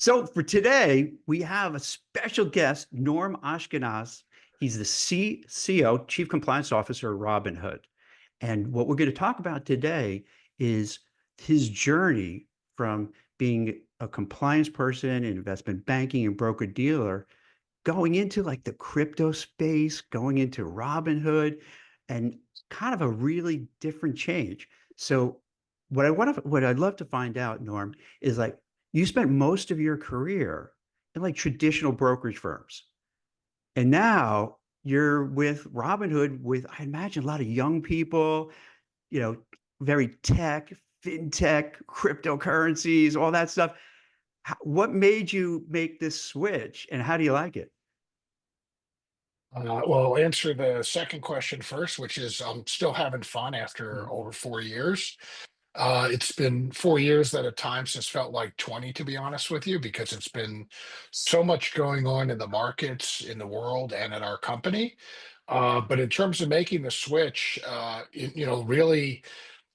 So for today, we have a special guest, Norm Ashkenas. He's the CCO, Chief Compliance Officer of Robinhood. And what we're going to talk about today is his journey from being a compliance person in investment banking and broker dealer, going into like the crypto space, going into Robinhood, and kind of a really different change. So what I'd love to find out, Norm, is like you spent most of your career in like traditional brokerage firms. And now you're with Robinhood with, I imagine, a lot of young people, you know, very tech, fintech, cryptocurrencies, all that stuff. What made you make this switch and how do you like it? Well, I'll answer the second question first, which is I'm still having fun after Mhm. over 4 years. It's been 4 years that at times has felt like 20, to be honest with you, because it's been so much going on in the markets, in the world, and at our company. But in terms of making the switch, really,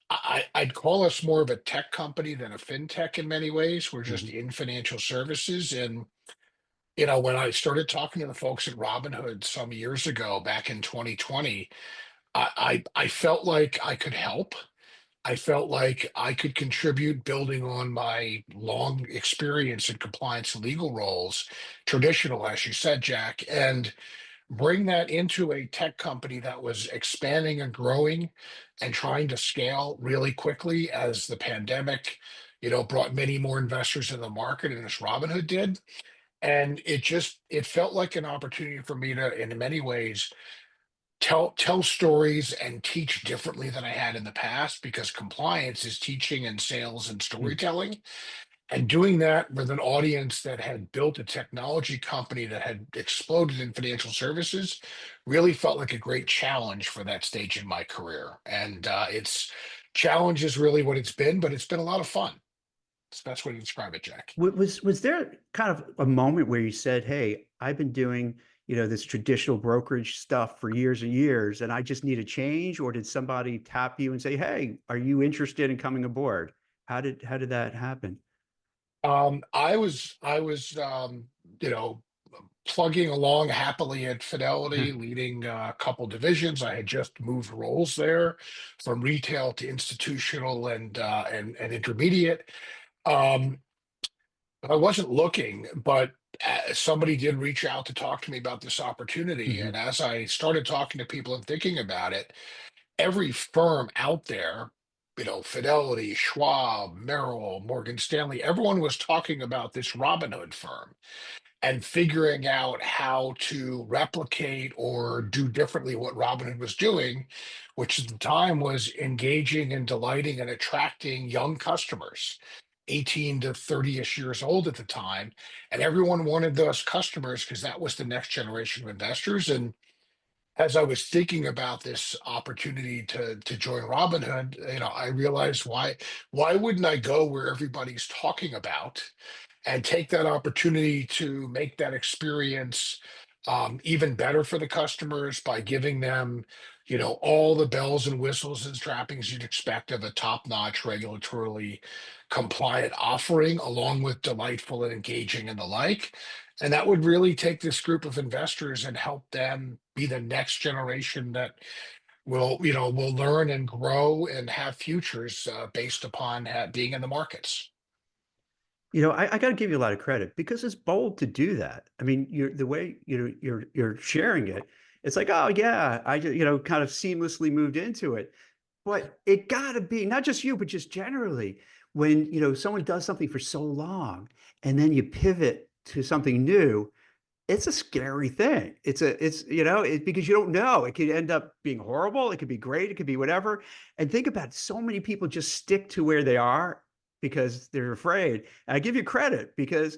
I'd call us more of a tech company than a fintech in many ways. We're just Mhm. in financial services. And when I started talking to the folks at Robinhood some years ago, back in 2020, I felt like I could help. I felt like I could contribute building on my long experience in compliance and legal roles, traditional, as you said, Jack, and bring that into a tech company that was expanding and growing and trying to scale really quickly as the pandemic, brought many more investors in the market, and as Robinhood did. And it felt like an opportunity for me to, in many ways, tell stories and teach differently than I had in the past, because compliance is teaching and sales and Mhm. storytelling. And doing that with an audience that had built a technology company that had exploded in financial services really felt like a great challenge for that stage in my career. And it's challenge is really what it's been, but it's been a lot of fun. So that's what you describe it, Jack. Was there kind of a moment where you said, "Hey, I've been doing, this traditional brokerage stuff for years and years, and I just need a change," or did somebody tap you and say, "Hey, are you interested in coming aboard?" How did that happen? I was you know, plugging along happily at Fidelity, leading a couple divisions. I had just moved roles there from retail to institutional and intermediate. Um, I wasn't looking, but somebody did reach out to talk to me about this opportunity. And Mhm. as I started talking to people and thinking about it, every firm out there, Fidelity, Schwab, Merrill, Morgan Stanley, everyone was talking about this Robinhood firm and figuring out how to replicate or do differently what Robinhood was doing, which at the time was engaging and delighting and attracting young customers, 18 to 30-ish years old at the time. And everyone wanted those customers because that was the next generation of investors. And as I was thinking about this opportunity to join Robinhood, I realized why wouldn't I go where everybody's talking about and take that opportunity to make that experience even better for the customers by giving them, all the bells and whistles and trappings you'd expect of a top-notch, regulatorily compliant offering, along with delightful and engaging and the like. And that would really take this group of investors and help them be the next generation that will learn and grow and have futures based upon being in the markets. I got to give you a lot of credit because it's bold to do that. I mean, you're the way you're sharing it. It's like, oh yeah, I just, kind of seamlessly moved into it. But it got to be not just you, but just generally when, someone does something for so long and then you pivot to something new, it's a scary thing. Because you don't know. It could end up being horrible. It could be great. It could be whatever. And think about it, so many people just stick to where they are because they're afraid. And I give you credit because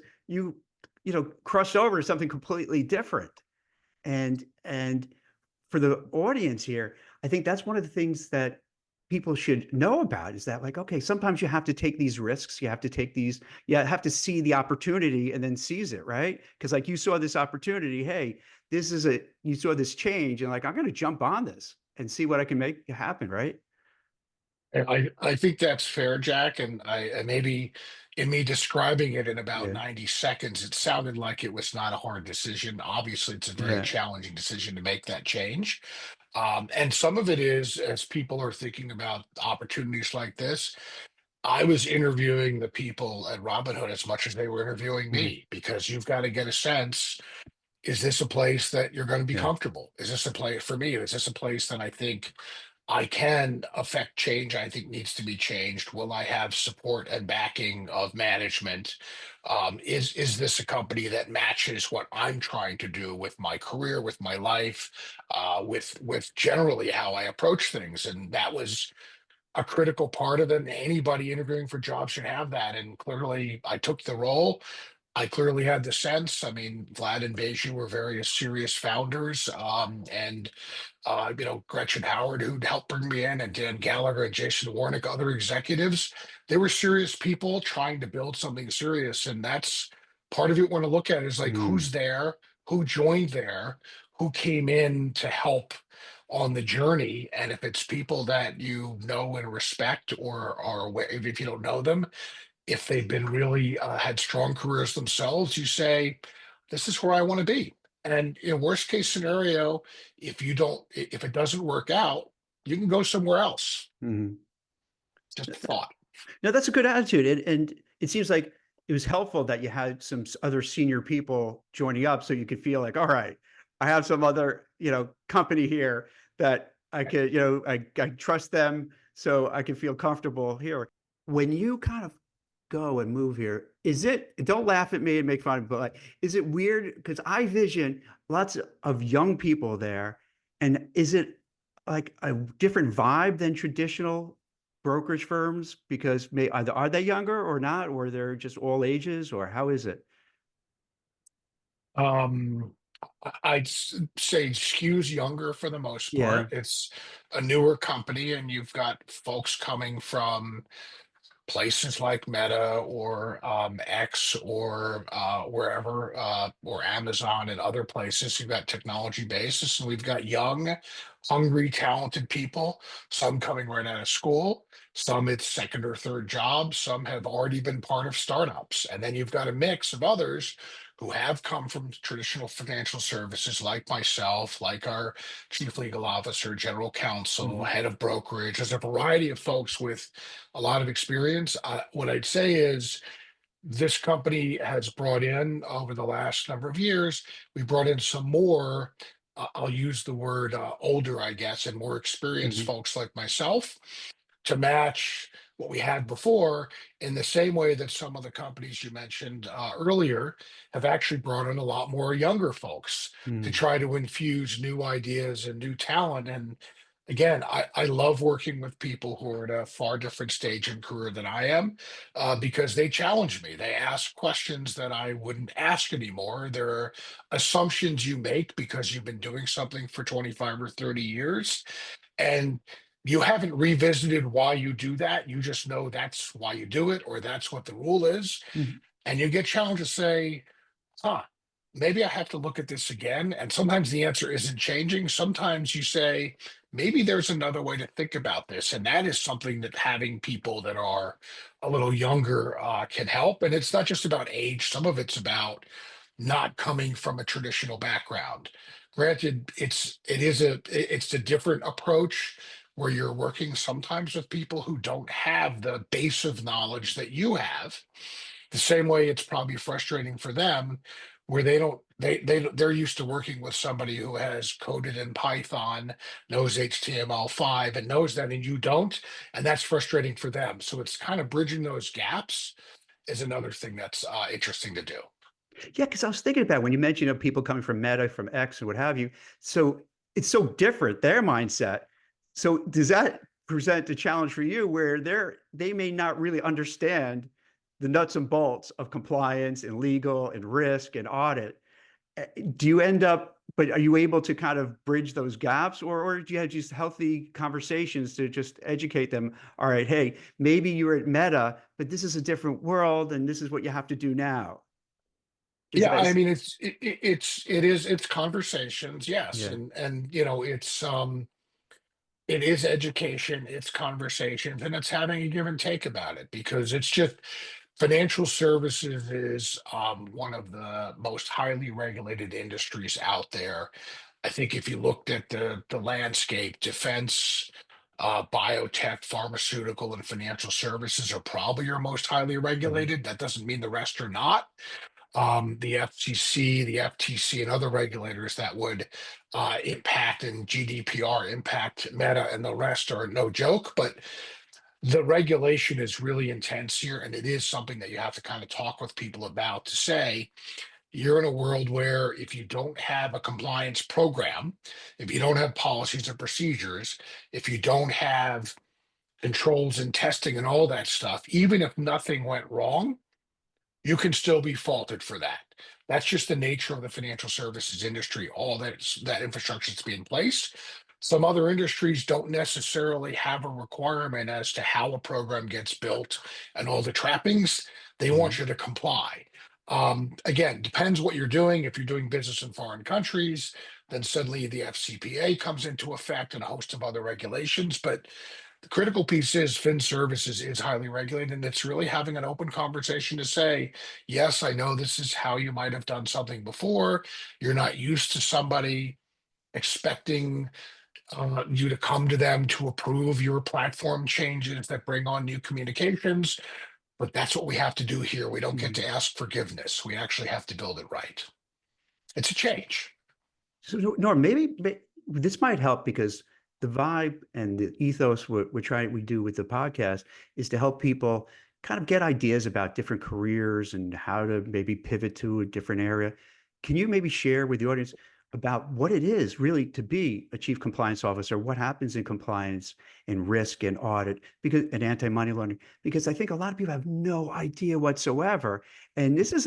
crushed over to something completely different. And for the audience here, I think that's one of the things that people should know about is that, like, okay, sometimes you have to take these risks. You have to take these, you have to see the opportunity and then seize it, right? Because like you saw this opportunity, hey, you saw this change and like, I'm going to jump on this and see what I can make happen, right? And I think that's fair, Jack, and maybe in me describing it in about Yeah, 90 seconds, it sounded like it was not a hard decision. Obviously, it's a very yeah, challenging decision to make that change. And some of it is, as people are thinking about opportunities like this, I was interviewing the people at Robinhood as much as they were interviewing mhm, me, because you've got to get a sense, is this a place that you're going to be yeah, comfortable? Is this a place for me? Is this a place that I think I can affect change I think needs to be changed? Will I have support and backing of management? Is this a company that matches what I'm trying to do with my career, with my life, with generally how I approach things? And that was a critical part of it. And anybody interviewing for jobs should have that. And clearly, I took the role. I clearly had the sense. I mean, Vlad and Beju were very serious founders, and Gretchen Howard, who'd helped bring me in, and Dan Gallagher and Jason Warnick, other executives. They were serious people trying to build something serious. And that's part of it. Want to look at is like, mm, who's there, who joined there, who came in to help on the journey. And if it's people that you know and respect, or if you don't know them, if they've been really had strong careers themselves, you say, this is where I want to be. And in worst case scenario, if it doesn't work out, you can go somewhere else. mhm. Just a thought. No, that's a good attitude, and it seems like it was helpful that you had some other senior people joining up, so you could feel like, all right, I have some other company here that I could I trust them, so I can feel comfortable here. When you kind of go and move here, is it? Don't laugh at me and make fun of me, but like, is it weird? Because I vision lots of young people there, and is it like a different vibe than traditional brokerage firms? Because may either are they younger or not, or they're just all ages, or how is it? Um, say skews younger for the most Yeah. part. It's a newer company, and you've got folks coming from places like Meta, or X, or wherever, or Amazon and other places. You've got technology bases, and we've got young, hungry, talented people. Some coming right out of school. Some it's second or third jobs. Some have already been part of startups, and then you've got a mix of others who have come from traditional financial services, like myself, like our chief legal officer, general counsel, Mhm, head of brokerage. There's a variety of folks with a lot of experience. What I'd say is, this company has brought in, over the last number of years, we brought in some more, I'll use the word older, I guess, and more experienced mhm, folks like myself, to match what we had before, in the same way that some of the companies you mentioned earlier have actually brought in a lot more younger folks to mm, try to infuse new ideas and new talent. And again, I love working with people who are at a far different stage in career than I am, because they challenge me. They ask questions that I wouldn't ask anymore. There are assumptions you make because you've been doing something for 25 or 30 years, and you haven't revisited why you do that. You just know that's why you do it, or that's what the rule is. mhm, And you get challenged to say, huh, maybe I have to look at this again. And sometimes the answer isn't changing. Sometimes you say, maybe there's another way to think about this. And that is something that having people that are a little younger can help. And it's not just about age, some of it's about not coming from a traditional background. Granted, it's a different approach, where you're working sometimes with people who don't have the base of knowledge that you have. The same way it's probably frustrating for them, where they don't they're used to working with somebody who has coded in Python, knows HTML5, and knows that, and you don't, and that's frustrating for them. So it's kind of bridging those gaps is another thing that's interesting to do. yeah, because I was thinking about when you mentioned, people coming from Meta, from X, and what have you. So it's so different, their mindset. So does that present a challenge for you where they may not really understand the nuts and bolts of compliance and legal and risk and audit? Do you end up, but are you able to kind of bridge those gaps, or do you have just healthy conversations to just educate them? All right, hey, maybe you're at Meta, but this is a different world, and this is what you have to do now. Is Yeah, that I is mean, it's conversations, yes, yeah. and it's It is education, it's conversations, and it's having a give and take about it because it's just financial services is one of the most highly regulated industries out there. I think if you looked at the landscape, defense, biotech, pharmaceutical, and financial services are probably your most highly Mhm, regulated. That doesn't mean the rest are not. The FCC, the FTC, and other regulators that would impact and GDPR impact Meta and the rest are no joke. But the regulation is really intense here, and it is something that you have to kind of talk with people about to say you're in a world where if you don't have a compliance program, if you don't have policies and procedures, if you don't have controls and testing and all that stuff, even if nothing went wrong, you can still be faulted for that. That's just the nature of the financial services industry. All that infrastructure that's being placed. Some other industries don't necessarily have a requirement as to how a program gets built and all the trappings. They want mhm, you to comply. Again, depends what you're doing. If you're doing business in foreign countries, then suddenly the FCPA comes into effect and a host of other regulations. But the critical piece is fin services is highly regulated, and it's really having an open conversation to say, yes, I know this is how you might have done something before. You're not used to somebody expecting you to come to them to approve your platform changes that bring on new communications, but that's what we have to do here. We don't get mhm. to ask forgiveness. We actually have to build it right. It's a change. So, Norm, maybe this might help because the vibe and the ethos we do with the podcast is to help people kind of get ideas about different careers and how to maybe pivot to a different area. Can you maybe share with the audience about what it is really to be a chief compliance officer, what happens in compliance and risk and audit because and anti-money laundering? Because I think a lot of people have no idea whatsoever. And this is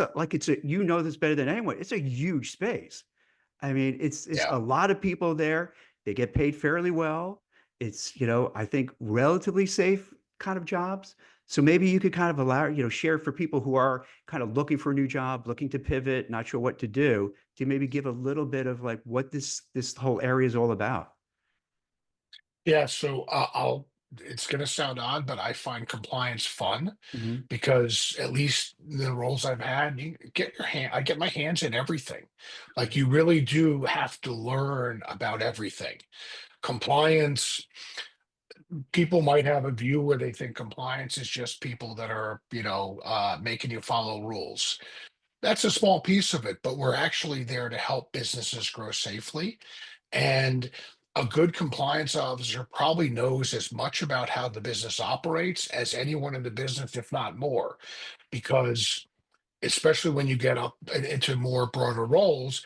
you know this better than anyone. It's a huge space. I mean, it's Yeah. a lot of people there. They get paid fairly well. It's, I think relatively safe kind of jobs. So maybe you could kind of share for people who are kind of looking for a new job, looking to pivot, not sure what to do, to maybe give a little bit of like what this whole area is all about. Yeah, so it's going to sound odd, but I find compliance fun Hmm. because at least the roles I've had, I get my hands in everything. Like you really do have to learn about everything. Compliance, people might have a view where they think compliance is just people that are, making you follow rules. That's a small piece of it, but we're actually there to help businesses grow safely. And a good compliance officer probably knows as much about how the business operates as anyone in the business, if not more, because especially when you get up into more broader roles,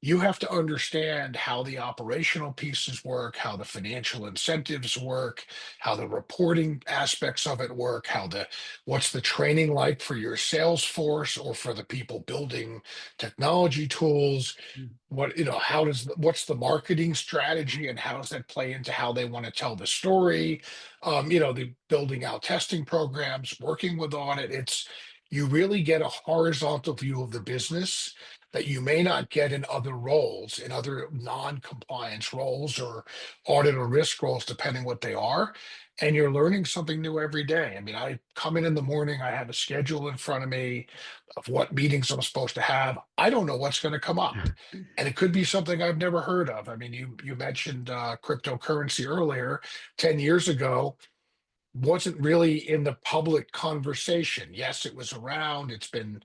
you have to understand how the operational pieces work, how the financial incentives work, how the reporting aspects of it work, what's the training like for your sales force or for the people building technology tools, what's the marketing strategy and how does that play into how they want to tell the story, the building out testing programs, working with audit. It's You really get a horizontal view of the business that you may not get in other roles, in other non-compliance roles or audit or risk roles, depending what they are. And you're learning something new every day. I mean, I come in the morning, I have a schedule in front of me of what meetings I'm supposed to have. I don't know what's going to come up. And it could be something I've never heard of. I mean, you mentioned cryptocurrency earlier. 10 years ago, wasn't really in the public conversation. Yes, it was around. It's been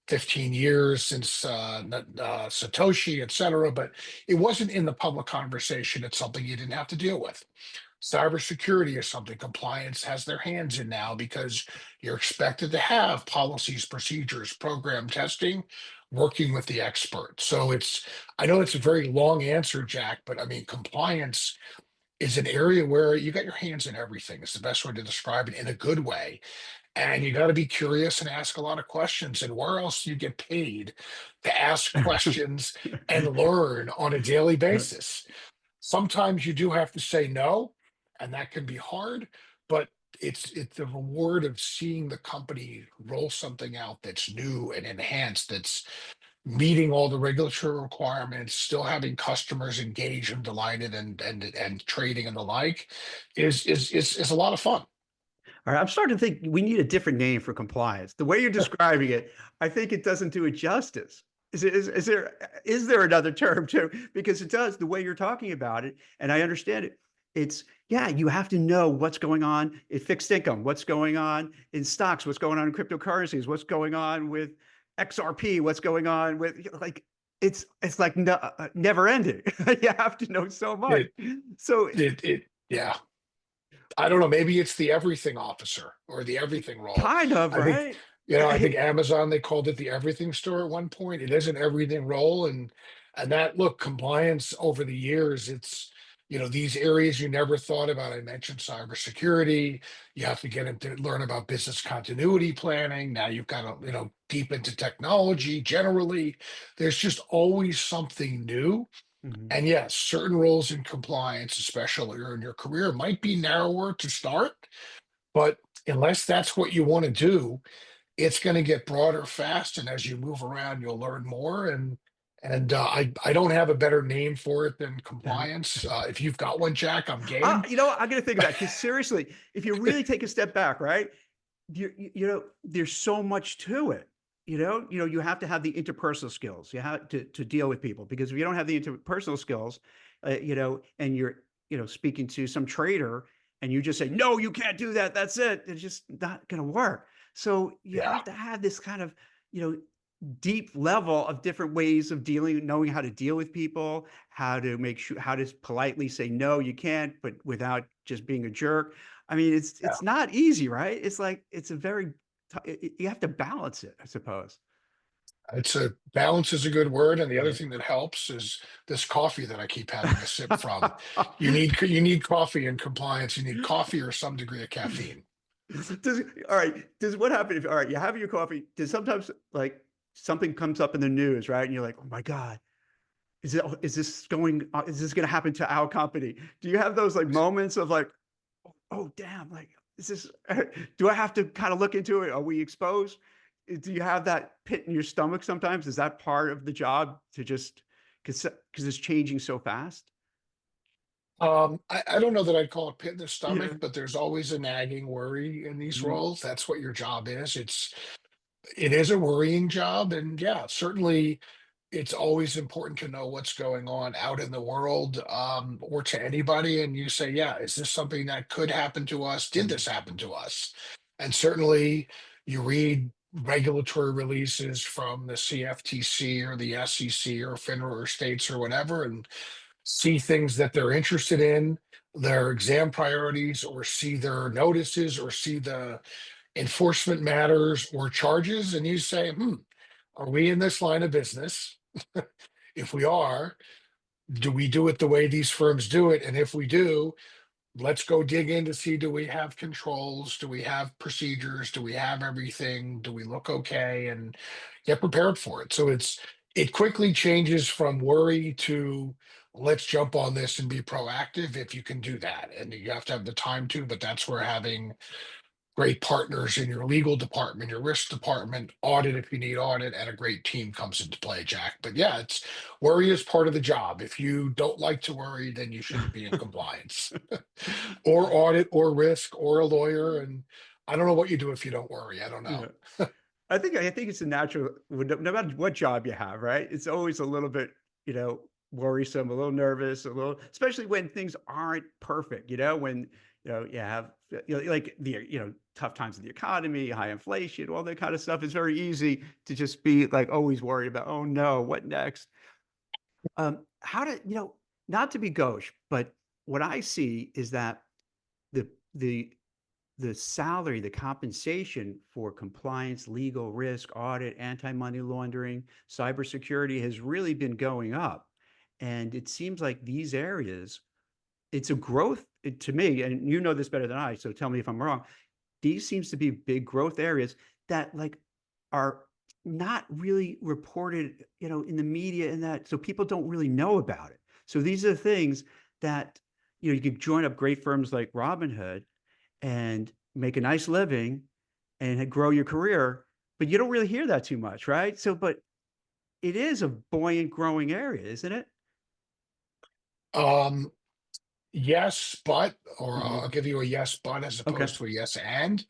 15 years since Satoshi, et cetera, but it wasn't in the public conversation. It's something you didn't have to deal with. Cybersecurity is something compliance has their hands in now because you're expected to have policies, procedures, program testing, working with the expert. I know it's a very long answer, Jack, but I mean, compliance is an area where you got your hands in everything. It's the best way to describe it in a good way. And you got to be curious and ask a lot of questions. And where else do you get paid to ask questions and learn on a daily basis? Sometimes you do have to say no, and that can be hard, but it's the reward of seeing the company roll something out that's new and enhanced, that's meeting all the regulatory requirements, still having customers engaged and delighted and trading and the like is a lot of fun. All right, I'm starting to think we need a different name for compliance. The way you're describing it, I think it doesn't do it justice. Is there another term too? Because it does the way you're talking about it, and I understand it. It's yeah, you have to know what's going on in fixed income, what's going on in stocks, what's going on in cryptocurrencies, what's going on with XRP, what's going on with like it's like never ending. You have to know so much. It So yeah. I don't know, maybe it's the everything officer or the everything role. kind of I think, right. I think Amazon, they called it the everything store at one point. It is an everything role. And that, look, compliance over the years, it's, these areas you never thought about. I mentioned cybersecurity. You have to get into learn about business continuity planning. Now you've got to, deep into technology generally. There's just always something new. Mhm. And yes, certain roles in compliance, especially early in your career, might be narrower to start, but unless that's what you want to do, it's going to get broader fast. And as you move around, you'll learn more. And I don't have a better name for it than Yeah. compliance. If you've got one, Jack, I'm game. You know, I'm gonna think about it because seriously, if you really take a step back, right? There's so much to it. You have to have the interpersonal skills. You have to deal with people because if you don't have the interpersonal skills, and you're speaking to some trader and you just say no, you can't do that. That's it. It's just not gonna work. So you Yeah, have to have this kind of you know deep level of different ways of dealing, knowing how to deal with people, how to make sure, how to politely say no, you can't, but without just being a jerk. I mean, yeah. it's not easy, right? It's like it's a very you have to balance it, I suppose. It's a balance is a good word. And the other thing that helps is this coffee that I keep having a sip from. You need coffee in compliance. You need coffee or some degree of caffeine. Does all right? Does what happen if all right? You have your coffee. Does sometimes like something comes up in the news, right? And you're like, oh my god, is this going to happen to our company? Do you have those like moments of like, oh damn, like is this do I have to kind of look into it? Are we exposed? Do you have that pit in your stomach sometimes? Is that part of the job to just because it's changing so fast? I don't know that I'd call it pit in the stomach, Yeah. but there's always a nagging worry in these Mhm. roles. That's what your job is. It is a worrying job, and yeah, certainly it's always important to know what's going on out in the world, or to anybody. And you say, yeah, is this something that could happen to us? Did Mhm. this happen to us? And certainly you read regulatory releases from the CFTC or the SEC or FINRA or states or whatever, and see things that they're interested in, their exam priorities, or see their notices, or see the enforcement matters or charges, and you say, are we in this line of business? If we are, do we do it the way these firms do it? And if we do, let's go dig in to see, do we have controls? Do we have procedures? Do we have everything? Do we look okay? And get prepared for it. So it quickly changes from worry to let's jump on this and be proactive if you can do that. And you have to have the time to, but that's where having great partners in your legal department, your risk department, audit if you need audit, and a great team comes into play, Jack. But yeah, it's worry is part of the job. If you don't like to worry, then you shouldn't be in compliance or audit or risk or a lawyer. And I don't know what you do if you don't worry. I don't know. Yeah. I think it's a natural no matter what job you have, right? It's always a little bit, worrisome, a little nervous, a little especially when things aren't perfect, when you have like the tough times in the economy, high inflation, all that kind of stuff. It's very easy to just be like always worried about, oh no, what next? How to, not to be gauche, but what I see is that the the the salary, the compensation for compliance, legal risk, audit, anti-money laundering, cybersecurity has really been going up. And it seems like these areas, it's a growth to me, and you know this better than I, so tell me if I'm wrong. These seems to be big growth areas that like are not really reported, in the media and that so people don't really know about it. So these are the things that you could join up great firms like Robinhood and make a nice living and grow your career, but you don't really hear that too much, right? So, but it is a buoyant growing area, isn't it? Um, yes, but, or I'll Mhm. give you a yes, but as Okay. opposed to a yes and.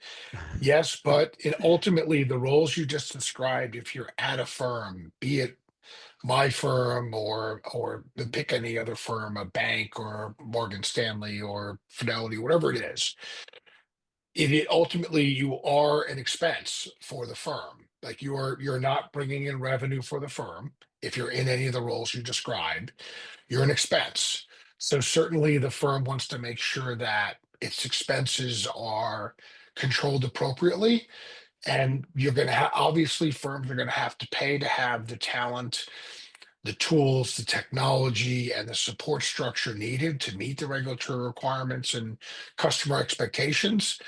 Yes, but ultimately the roles you just described, if you're at a firm, be it my firm or pick any other firm, a bank or Morgan Stanley or Fidelity, whatever it is, ultimately you are an expense for the firm. Like you're not bringing in revenue for the firm. If you're in any of the roles you described, you're an expense. So certainly the firm wants to make sure that its expenses are controlled appropriately. And you're going to have, obviously, firms are going to have to pay to have the talent, the tools, the technology, and the support structure needed to meet the regulatory requirements and customer expectations.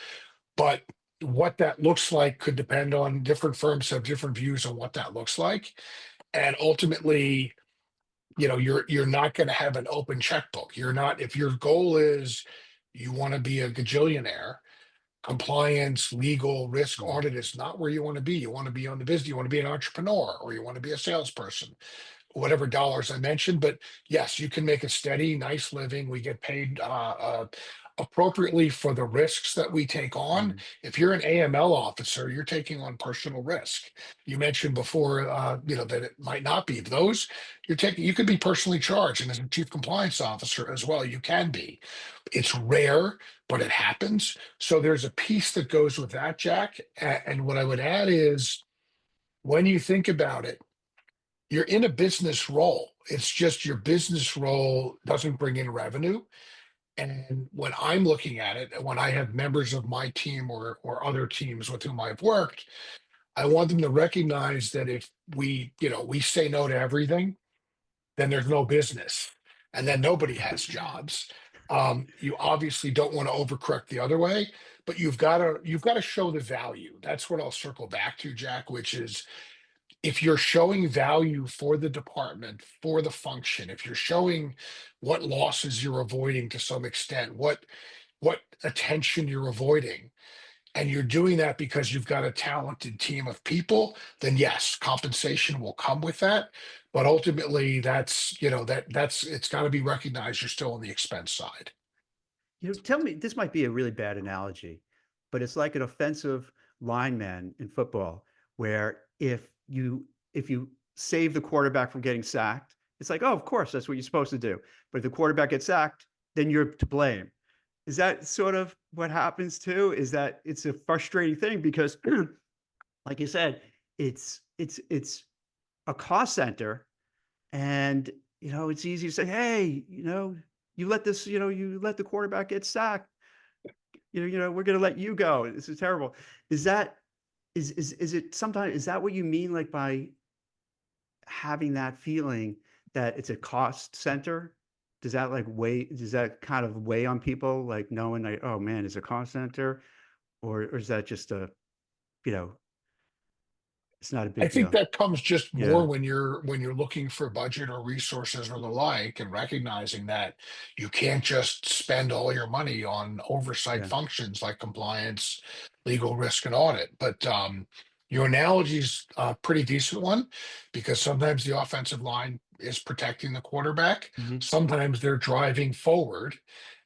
But what that looks like could depend on, different firms have different views on what that looks like. And ultimately, you're not going to have an open checkbook. You're not, if your goal is you want to be a gajillionaire, compliance, legal, risk Mhm. audit is not where you want to be. You want to be on the business, you want to be an entrepreneur, or you want to be a salesperson, whatever dollars I mentioned. But yes, you can make a steady, nice living. We get paid appropriately for the risks that we take on. Mhm. If you're an AML officer, you're taking on personal risk. You mentioned before, that it might not be those you're taking. You could be personally charged, and as a chief compliance officer as well, you can be. It's rare, but it happens. So there's a piece that goes with that, Jack. And what I would add is, when you think about it, you're in a business role. It's just your business role doesn't bring in revenue. And when I'm looking at it, when I have members of my team or other teams with whom I've worked, I want them to recognize that if we say no to everything, then there's no business, and then nobody has jobs. You obviously don't want to overcorrect the other way, but you've got to show the value. That's what I'll circle back to, Jack, which is, if you're showing value for the department, for the function, if you're showing what losses you're avoiding to some extent, what attention you're avoiding, and you're doing that because you've got a talented team of people, then yes, compensation will come with that. But ultimately, that's it's got to be recognized you're still on the expense side. Tell me, this might be a really bad analogy, but it's like an offensive lineman in football, where if you save the quarterback from getting sacked, it's like, oh, of course, that's what you're supposed to do. But if the quarterback gets sacked, then you're to blame. Is that sort of what happens too? Is that it's a frustrating thing because, like you said, it's a cost center, and it's easy to say, hey, you let the quarterback get sacked. We're going to let you go. This is terrible. Is that is it sometimes is that what you mean, like, by having that feeling that it's a cost center? Does that kind of weigh on people, like knowing, like, oh man, it's a cost center, or is that just you know, it's not a I big think deal? that comes just more Yeah. when you're looking for budget or resources or the like, and recognizing that you can't just spend all your money on oversight Yeah. functions like compliance, legal, risk, and audit. But your analogy's a pretty decent one, because sometimes the offensive line is protecting the quarterback. Hmm. Sometimes they're driving forward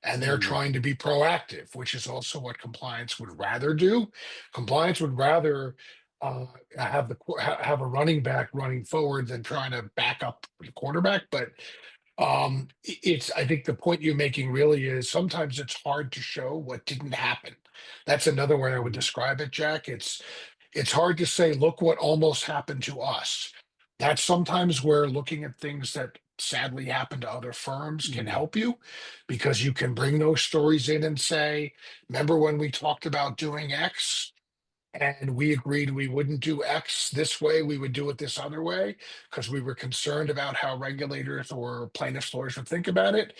and they're Hmm. trying to be proactive, which is also what compliance would rather do. Compliance would rather uh, have a running back running forward than trying to back up the quarterback. But it's, I think the point you're making really is, sometimes it's hard to show what didn't happen. That's another way I would Hmm. describe it, Jack. It's hard to say, look what almost happened to us. That's sometimes where looking at things that sadly happen to other firms can Hmm. help you, because you can bring those stories in and say, remember when we talked about doing X? And we agreed we wouldn't do X this way, we would do it this other way, because we were concerned about how regulators or plaintiffs' lawyers would think about it.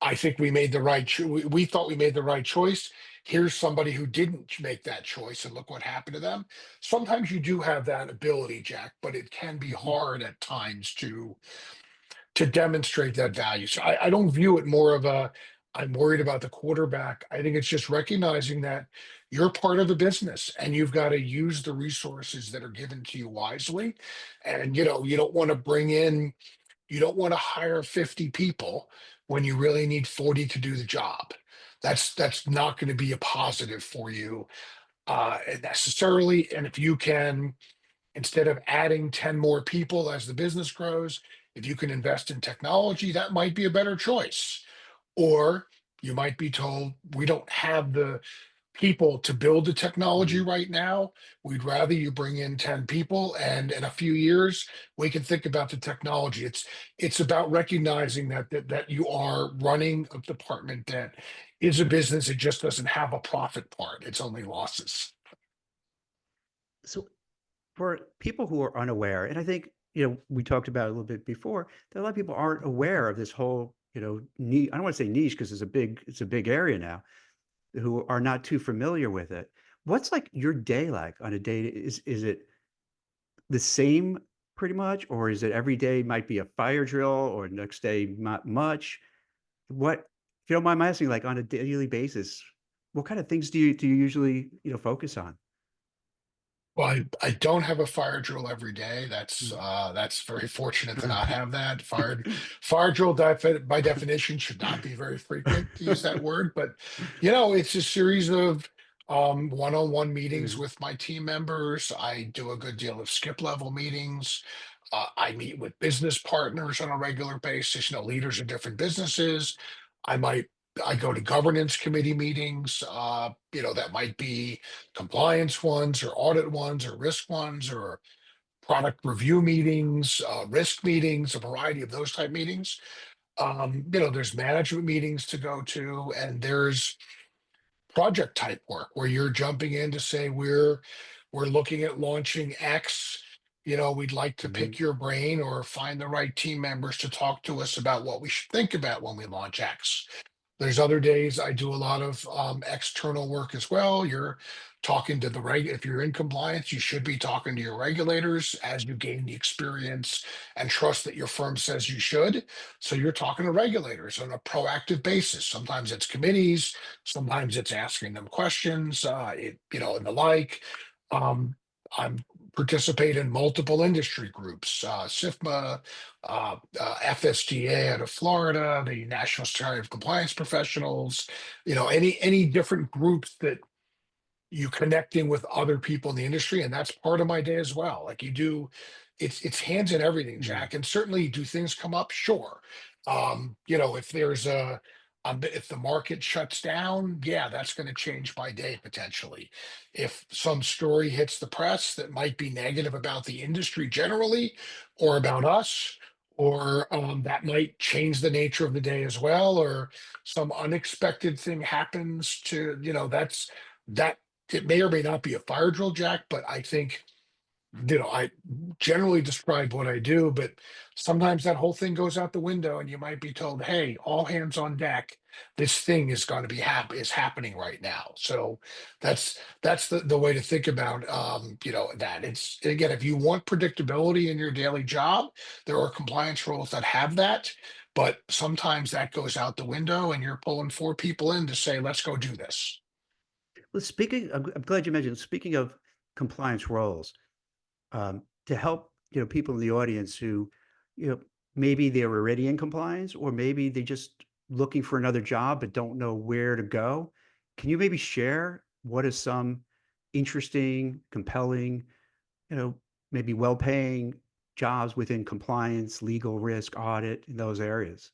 I think we made the right we thought we made the right choice. Here's somebody who didn't make that choice, and look what happened to them. Sometimes you do have that ability, Jack, but it can be Hmm. hard at times to demonstrate that value. So I don't view it more of a, I'm worried about the quarterback. I think it's just recognizing that You're part of the business and you've got to use the resources that are given to you wisely. And you don't want to you don't want to hire 50 people when you really need 40 to do the job. That's not going to be a positive for you necessarily. And if you can, instead of adding 10 more people as the business grows, if you can invest in technology, that might be a better choice. Or you might be told, we don't have the people to build the technology Mhm. right now. We'd rather you bring in 10 people and in a few years we can think about the technology. It's about recognizing that you are running a department that is a business. It just doesn't have a profit part. It's only losses. So for people who are unaware, and I think, we talked about it a little bit before, that a lot of people aren't aware of this whole, I don't want to say niche because it's a big area now, who are not too familiar with it. What's like your day like on a day? Is it the same pretty much, or is it every day might be a fire drill, or next day not much? What, if you don't mind my asking, like on a daily basis, what kind of things do you usually, focus on? Well, I don't have a fire drill every day. Mm. That's very fortunate to not have that. Fire drill by definition should not be very frequent, to use that word. But it's a series of one-on-one meetings Mhm. with my team members. I do a good deal of skip level meetings. I meet with business partners on a regular basis, leaders of different businesses. I might I go to governance committee meetings. That might be compliance ones or audit ones or risk ones or product review meetings, risk meetings, a variety of those type meetings. There's management meetings to go to, and there's project type work where you're jumping in to say we're looking at launching X. We'd like to pick Mhm. your brain or find the right team members to talk to us about what we should think about when we launch X. There's other days I do a lot of external work as well. You're talking to if you're in compliance, you should be talking to your regulators as you gain the experience and trust that your firm says you should. So you're talking to regulators on a proactive basis. Sometimes it's committees, sometimes it's asking them questions, and the like. Um, I'm participate in multiple industry groups, SIFMA, FSDA out of Florida, the National Society of Compliance Professionals, any different groups that you connecting with other people in the industry, and that's part of my day as well. Like you do, it's hands in everything, Mhm. Jack. And certainly, do things come up? Sure. If there's if the market shuts down, yeah, that's going to change my day potentially. If some story hits the press that might be negative about the industry generally, or about us, or that might change the nature of the day as well, or some unexpected thing happens to, that it may or may not be a fire drill, Jack, but I think, I generally describe what I do, but sometimes that whole thing goes out the window and you might be told, hey, all hands on deck. This thing is going to be is happening right now. So that's the way to think about that. It's again, if you want predictability in your daily job, there are compliance roles that have that, but sometimes that goes out the window and you're pulling four people in to say, let's go do this. Well, I'm glad you mentioned, speaking of compliance roles, to help, people in the audience who, maybe they're already in compliance, or maybe they just looking for another job but don't know where to go. Can you maybe share what is some interesting, compelling, you know, maybe well-paying jobs within compliance, legal risk, audit in those areas?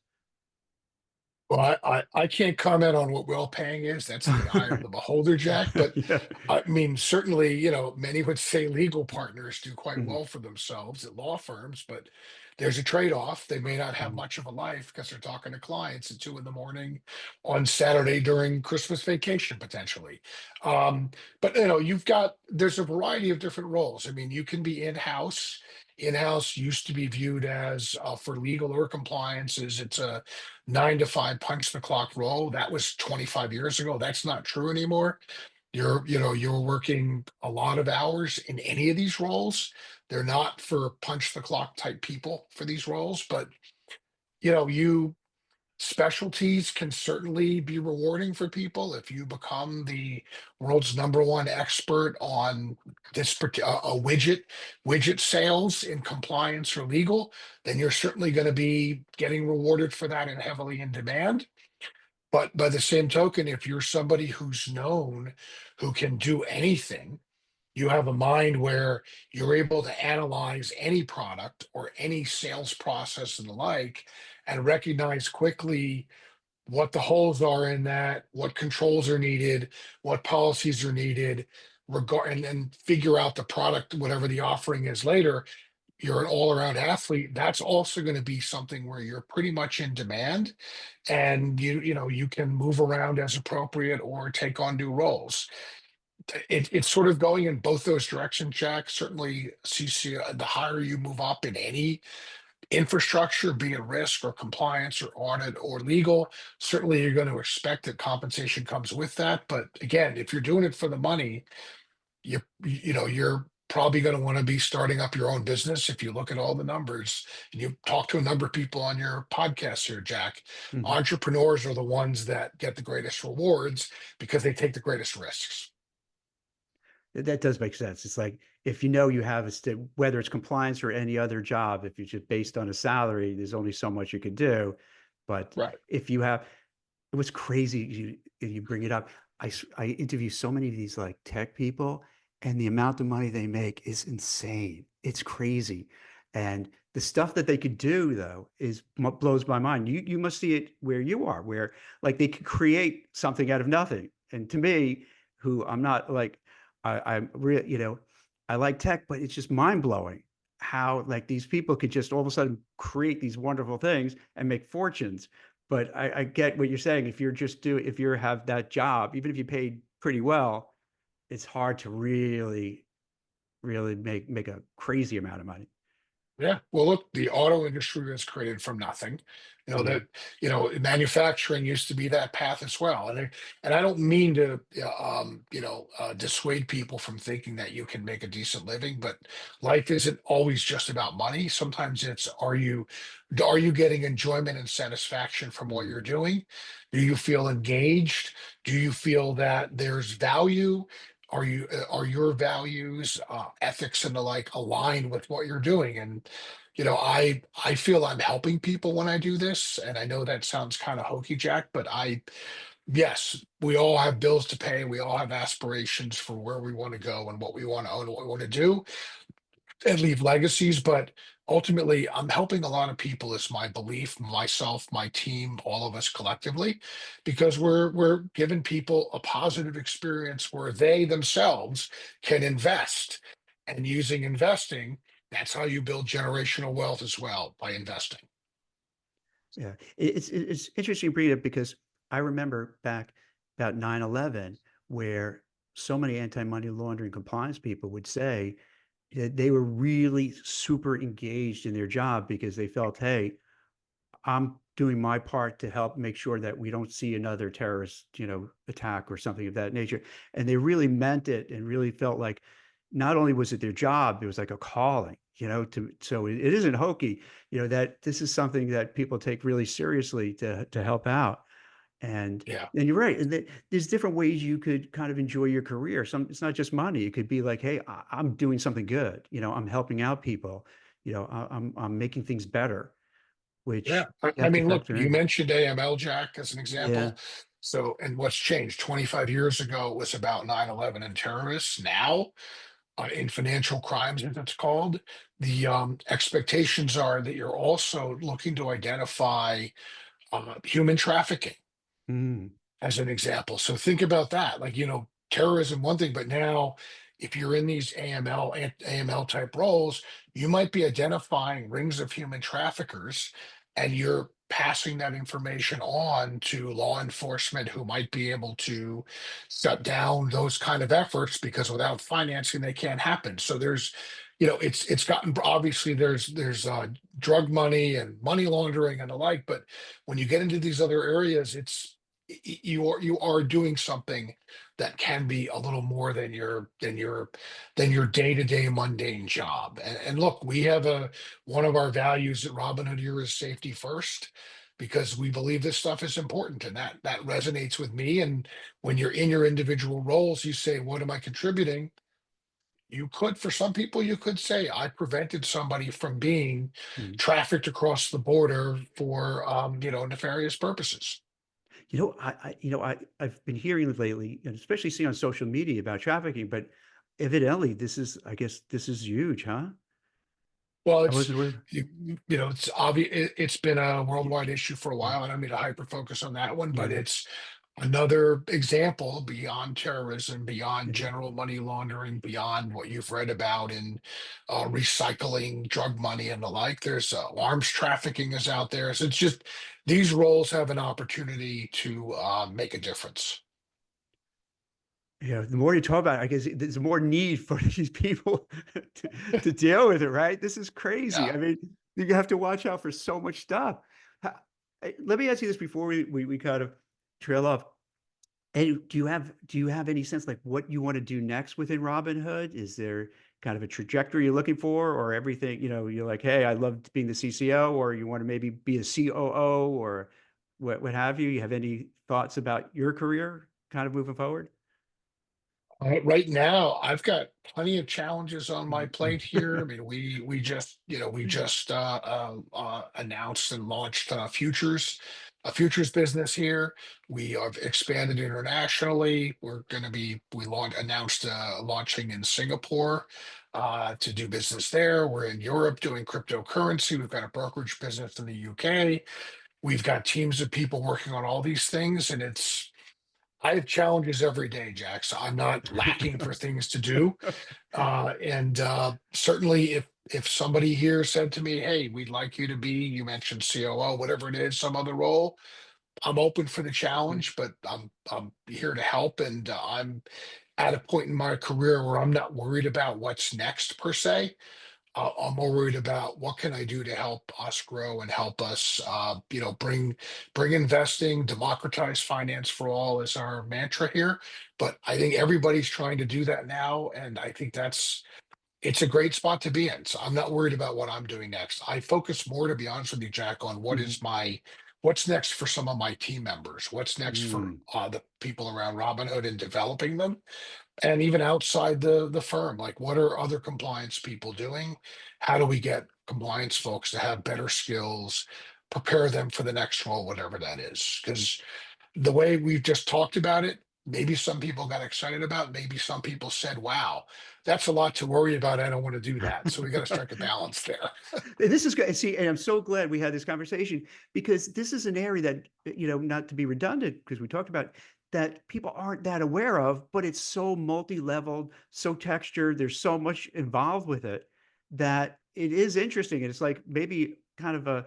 Well, I can't comment on what well paying is. That's in the eye of the beholder, Jack. But Yeah. I mean, certainly, many would say legal partners do quite Mhm, well for themselves at law firms, but there's a trade-off. They may not have mhm. much of a life because they're talking to clients at 2 in the morning on Saturday during Christmas vacation, potentially. Um, but there's a variety of different roles. I mean, you can be in-house. In-house used to be viewed as for legal or compliances, it's a 9 to 5 punch the clock role. That was 25 years ago. That's not true anymore. You're working a lot of hours in any of these roles. They're not for punch the clock type people for these roles, but you Specialties can certainly be rewarding for people. If you become the world's number one expert on a widget sales in compliance or legal, then you're certainly going to be getting rewarded for that and heavily in demand. But by the same token, if you're somebody who's known, who can do anything, you have a mind where you're able to analyze any product or any sales process and the like, and recognize quickly what the holes are in that, what controls are needed, what policies are needed, and then figure out the product, whatever the offering is later. You're an all-around athlete. That's also going to be something where you're pretty much in demand, and you can move around as appropriate or take on new roles. It's sort of going in both those directions, Jack. Certainly, CC, the higher you move up in any infrastructure, be it risk or compliance or audit or legal, certainly you're going to expect that compensation comes with that. But again, if you're doing it for the money, you're probably going to want to be starting up your own business. If you look at all the numbers and you talk to a number of people on your podcast here, Jack, Mhm. entrepreneurs are the ones that get the greatest rewards because they take the greatest risks. That does make sense. It's like if you know you have whether it's compliance or any other job, if you're just based on a salary, there's only so much you could do. But Right. if you have, it was crazy. You bring it up. I interview so many of these like tech people, and the amount of money they make is insane. It's crazy, and the stuff that they could do though is blows my mind. You must see it where you are, where like they could create something out of nothing. And to me, who I'm not like, I'm real, I like tech, but it's just mind blowing how like these people could just all of a sudden create these wonderful things and make fortunes. But I get what you're saying. If you have that job, even if you paid pretty well, it's hard to really make a crazy amount of money. Yeah. Well, look, the auto industry was created from nothing. Yeah. Manufacturing used to be that path as well. And I don't mean to, dissuade people from thinking that you can make a decent living, but life isn't always just about money. Sometimes it's, are you getting enjoyment and satisfaction from what you're Mhm. doing? Do you feel engaged? Do you feel that there's value? Are your values, ethics, and the like aligned with what you're doing? And I feel I'm helping people when I do this, and I know that sounds kind of hokey, Jack, but yes, we all have bills to pay. We all have aspirations for where we want to go and what we want to own, what we want to do and leave legacies. But ultimately, I'm helping a lot of people, is my belief, myself, my team, all of us collectively, because we're giving people a positive experience where they themselves can invest. And using investing, that's how you build generational wealth as well, by investing. Yeah. It's interesting to bring it up because I remember back about 9/11, where so many anti-money laundering compliance people would say that they were really super engaged in their job because they felt, hey, I'm doing my part to help make sure that we don't see another terrorist, attack or something of that nature. And they really meant it and really felt like not only was it their job, it was like a calling, so it isn't hokey, that this is something that people take really seriously to help out. And Yeah. and you're right. And there's different ways you could kind of enjoy your career. It's not just money. It could be like, hey, I'm doing something good. I'm helping out people. I'm making things better, Yeah. which I, you I have to mean, look, factor you in. mentioned AML, Jack, as an Yeah. example. So, and what's changed? 25 years ago, it was about 9/11 and terrorists. Now, in financial crimes, as it's called, the expectations are that you're also looking to identify human trafficking Mm. as an example. So think about that. Like, terrorism, one thing, but now if you're in these AML type roles, you might be identifying rings of human traffickers, and you're passing that information on to law enforcement who might be able to shut down those kind of efforts, because without financing they can't happen. So it's gotten, obviously there's drug money and money laundering and the like, but when you get into these other areas, you are doing something that can be a little more than your day-to-day mundane job. And look, we have one of our values at Robinhood here is safety first. because we believe this stuff is important, and that resonates with me. And when you're in your individual roles, you say, what am I contributing? You could, for some people, you could say, I prevented somebody from being Mhm. trafficked across the border for, nefarious purposes. I've been hearing lately, and especially seeing on social media about trafficking, but evidently I guess this is huge, huh? Well, I wasn't aware. it's obvious. It's been a worldwide issue for a Yeah, while. I don't mean to hyper focus on that one, but yeah, it's another example beyond terrorism, beyond yeah. general money laundering, beyond what you've read about in recycling drug money and the like. There's arms trafficking is out there. So it's just these roles have an opportunity to make a difference. Yeah, the more you talk about it, I guess there's more need for these people to deal with it, right? This is crazy. Yeah. I mean, you have to watch out for so much stuff. Ha Let me ask you this before we kind of trail off. And do you have any sense, like, what you wanna do next within Robinhood? Is there kind of a trajectory you're looking for, or everything, you're like, "Hey, I loved being the CCO," or you wanna maybe be a COO, or what have you? You have any thoughts about your career kind of moving forward? Right now, I've got plenty of challenges on my Mhm, plate here. I mhm. mean, we just announced and launched a futures business here. We have expanded internationally. Announced launching in Singapore to do business there. We're in Europe doing cryptocurrency. We've got a brokerage business in the UK. We've got teams of people working on all these things, and I have challenges every day, Jack. So I'm not lacking for things to do. And certainly, if somebody here said to me, "Hey, we'd like you to be," you mentioned COO, whatever it is, some other role, I'm open for the Yeah. challenge. But I'm here to help, and I'm at a point in my career where I'm not worried about what's next per se. I'm more worried about what can I do to help us grow and help us, bring investing, democratize finance for all is our mantra here. But I think everybody's trying to do that now, and I think it's a great spot to be in. So I'm not worried about what I'm doing next. I focus more, to be honest with you, Jack, on Mhm. what's next for some of my team members, what's next for Mm. the people around Robinhood and developing them, and even outside the firm, like what are other compliance people doing? How do we get compliance folks to have better skills, prepare them for the next role, whatever that is? Because the way we've just talked about it, maybe some people got excited about, maybe some people said, wow, that's a lot to worry about. I don't want to do that. So we got to strike a balance there. And this is good. See, and I'm so glad we had this conversation because this is an area that, not to be redundant, because we talked about that people aren't that aware of, but it's so multi-leveled, so textured. There's so much involved with it that it is interesting. And it's like maybe kind of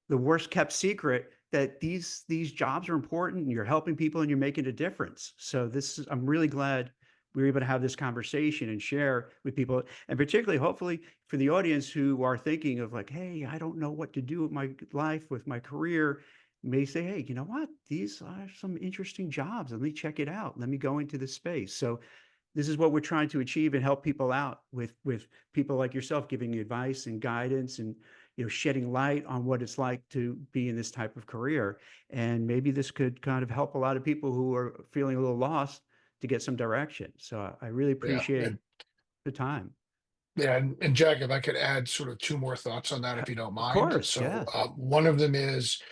the worst kept secret that these jobs are important and you're helping people and you're making a difference. So I'm really glad we were able to have this conversation and share with people, and particularly hopefully for the audience who are thinking of like, hey, I don't know what to do with my life, with my career, may say, hey, you know what? These are some interesting jobs. Let me check it out. Let me go into this space. So this is what we're trying to achieve and help people out with people like yourself giving advice and guidance and shedding light on what it's like to be in this type of career, and maybe this could kind of help a lot of people who are feeling a little lost to get some direction. So I really Yeah. appreciate the time. And Jack, if I could add sort of two more thoughts on that, if you don't Of mind. course, So yes. one of them is,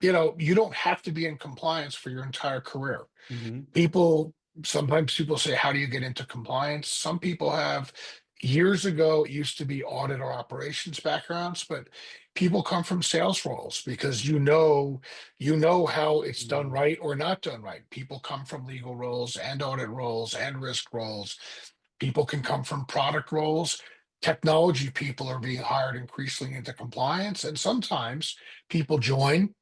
you don't have to be in compliance for your entire career. Hmm. People Sometimes people say, how do you get into compliance? Some people have, years ago it used to be audit or operations backgrounds, but people come from sales roles because you know how it's done Mm. right or not done right. People come from legal roles and audit roles and risk roles. People can come from product roles. Technology people are being hired increasingly into compliance, and sometimes people join,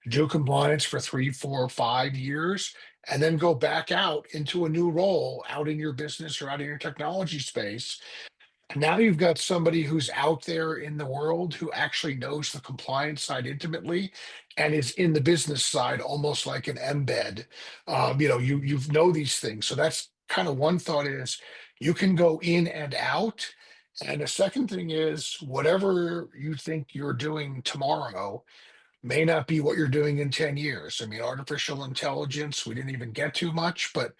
do compliance for 3, 4, 5 years, and then go back out into a new role out in your business or out in your technology space. And now you've got somebody who's out there in the world who actually knows the compliance side intimately and is in the business side almost like an embed. You know these things. So that's kind of one thought is you can go in and out. And the second thing is whatever you think you're doing tomorrow, may not be what you're doing in 10 years. I mean, artificial intelligence, we didn't even get too much, but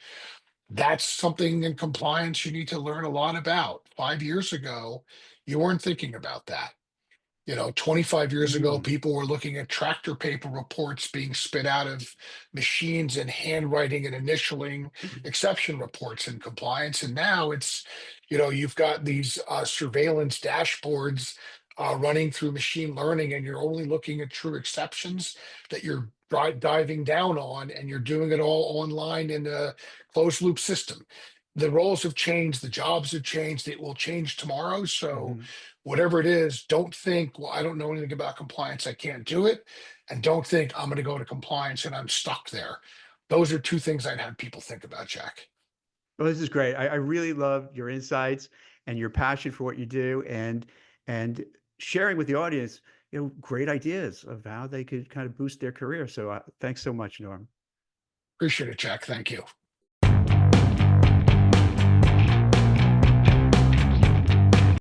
that's something in compliance you need to learn a lot about. 5 years ago, you weren't thinking about that. 25 years ago, Mm, people were looking at tractor paper reports being spit out of machines and handwriting and initialing exception reports in compliance. And now you've got these surveillance dashboards running through machine learning, and you're only looking at true exceptions that you're diving down on, and you're doing it all online in a closed loop system. The roles have changed, the jobs have changed, it will change tomorrow. So, mhm. whatever it is, don't think, well, I don't know anything about compliance, I can't do it. And don't think I'm going to go to compliance and I'm stuck there. Those are two things I'd have people think about, Jack. Well, this is great. I really love your insights and your passion for what you do, and sharing with the audience, great ideas of how they could kind of boost their career. So, thanks so much, Norm. Appreciate it, Jack. Thank you.